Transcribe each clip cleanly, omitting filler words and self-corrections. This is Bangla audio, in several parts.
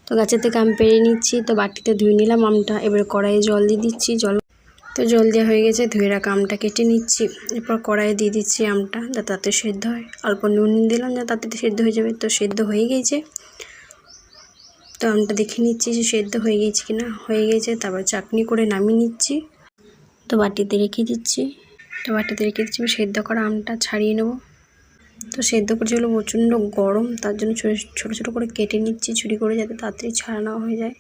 তো গাছের থেকে আম পেড়ে নিচ্ছি। তো বাটিতে ধুয়ে নিলাম আমটা। এবার কড়াইয়ে জল দিয়ে দিচ্ছি। জল দেওয়া হয়ে গেছে। ধুয়ে রাখা আমটা কেটে নিচ্ছি। এরপর কড়াইয়ে দিয়ে দিচ্ছি আমটা, যাতে তাতে সেদ্ধ হয়। অল্প নুন দিলাম, যাতে তাতে সেদ্ধ হয়ে যাবে। তো সেদ্ধ হয়ে গেছে। তো আমটা দেখে নিচ্ছি যে সেদ্ধ হয়ে গেছে কিনা। হয়ে গেছে। তারপর চাটনি করে নামিয়ে নিচ্ছি। তো বাটিতে রেখে দিচ্ছি। সেদ্ধ করা আমটা ছাড়িয়ে নেব। তো সেদ্ধ করে যেগুলো প্রচণ্ড গরম, তার জন্য ছোটো ছোটো করে কেটে নিচ্ছি ছুরি করে, যাতে তাড়াতাড়ি ছাড়ানো হয়ে যায়।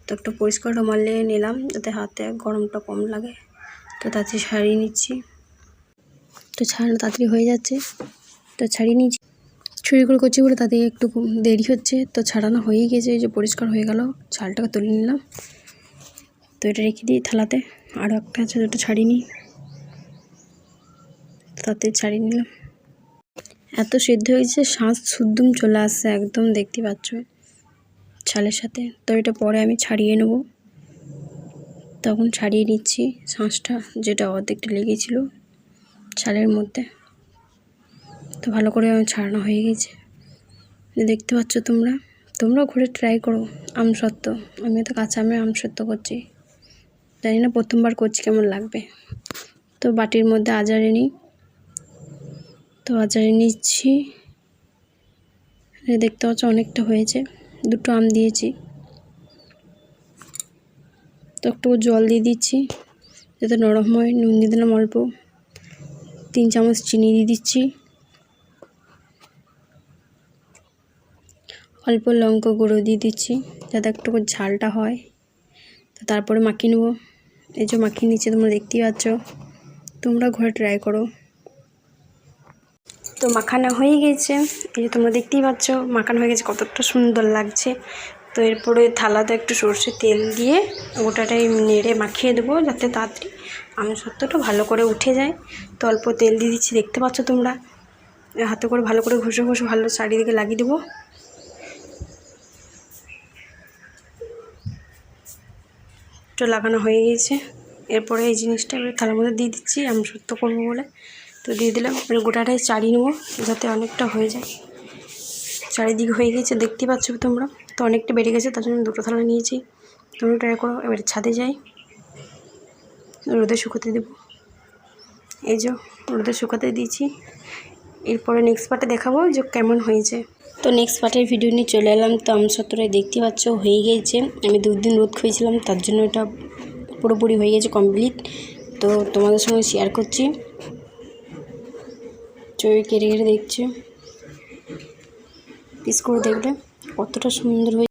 তো একটা পরিষ্কার রুমাল নিয়ে নিলাম, যাতে হাতে গরমটা কম লাগে। তো তাড়াতাড়ি ছাড়িয়ে নিচ্ছি। তো ছাড়ানো তাড়াতাড়ি হয়ে যাচ্ছে। তো ছাড়িয়ে নিচ্ছি। ছুরি করে করছি বলে তাতে একটু দেরি হচ্ছে। তো ছাড়ানো হয়েই গেছে। এই যে পরিষ্কার হয়ে গেল। ছালটাকে তুলে নিলাম। তো এটা রেখে দিই থালাতে। আরও একটা আছে, যেটা ছাড়িয়ে নিই। তাতে ছাড়িয়ে নিলাম। এত সেদ্ধ হয়েছে, শাঁস সুদ্দুম চলে আসছে একদম, দেখতে পাচ্ছ ছালের সাথে। তো এটা পরে আমি ছাড়িয়ে নেব। তখন ছাড়িয়ে নিচ্ছি শাঁসটা, যেটা অর্ধেকটা লেগেছিল ছালের মধ্যে। তো ভালো করে আমার ছাড়ানো হয়ে গেছে, দেখতে পাচ্ছ তোমরাও ঘরে ট্রাই করো আমসত্ত্ব। আমি তো কাঁচা আমে আমসত্ত্ব করছি, জানি না প্রথমবার করছি কেমন লাগবে। তো বাটির মধ্যে আজারে নিই। তো আজারে নিচ্ছি। দেখতে পাচ্ছ অনেকটা হয়েছে। দুটো আম দিয়েছি। তো একটু জল দিয়ে দিচ্ছি, যাতে নরম হয়। নুন দিয়ে দিলাম অল্প। 3 চামচ চিনি দিয়ে দিচ্ছি। অল্প লঙ্কা গুঁড়ো দিয়ে দিচ্ছি, যাতে একটু ঝালটা হয়। তো তারপরে মাখিয়ে নেব। এই যে মাখিয়ে নিচ্ছে, তোমরা দেখতেই পাচ্ছ। তোমরা ঘরে ট্রাই করো। তো মাখানো হয়ে গেছে। এই যে তোমরা দেখতেই পাচ্ছ মাখানো হয়ে গেছে, কতটা সুন্দর লাগছে। তো এরপরে থালাতে একটু সর্ষের তেল দিয়ে গোটাটাই নেড়ে মাখিয়ে দেবো, যাতে তাড়াতাড়ি আমসত্ত্বটা ভালো করে উঠে যায়। তো অল্প তেল দিয়ে দিচ্ছি, দেখতে পাচ্ছ তোমরা। হাতে করে ভালো করে ঘষে ভালো চারিদিকে লাগিয়ে দেবো। তো লাগানো হয়ে গেছে। এরপরে এই জিনিসটা এবার থালার মধ্যে দিয়ে দিচ্ছি, আমসত্ত্ব করবো বলে। তো দিয়ে দিলাম। এবার গোটাটাই চাড়িয়ে নেবো, যাতে অনেকটা হয়ে যায়। চারিদিকে হয়ে গেছে, দেখতে পাচ্ছ তোমরা। তো অনেকটা বেড়ে গেছে, তার জন্য 2টো থালা নিয়েছি। তোমরা ট্রাই করো। এবার ছাদে যাই, রোদে শুকোতে দেবো। এই যে রোদে শুকাতে দিয়েছি। এরপরে নেক্সট পার্টে দেখাবো যে কেমন হয়েছে। তো নেক্সট পার্টের ভিডিও নিয়ে চলে এলাম। তো আমসত্ত্বটাই দেখতে পাচ্ছ হয়ে গেছে। আমি 2 দিন রোদ খুঁয়েছিলাম, তার জন্য এটা পুরোপুরি হয়ে গেছে, কমপ্লিট। তো তোমাদের সঙ্গে শেয়ার করছি। কেটে দেখছি, পিস করে দেখলে কতটা সুন্দর হয়েছে।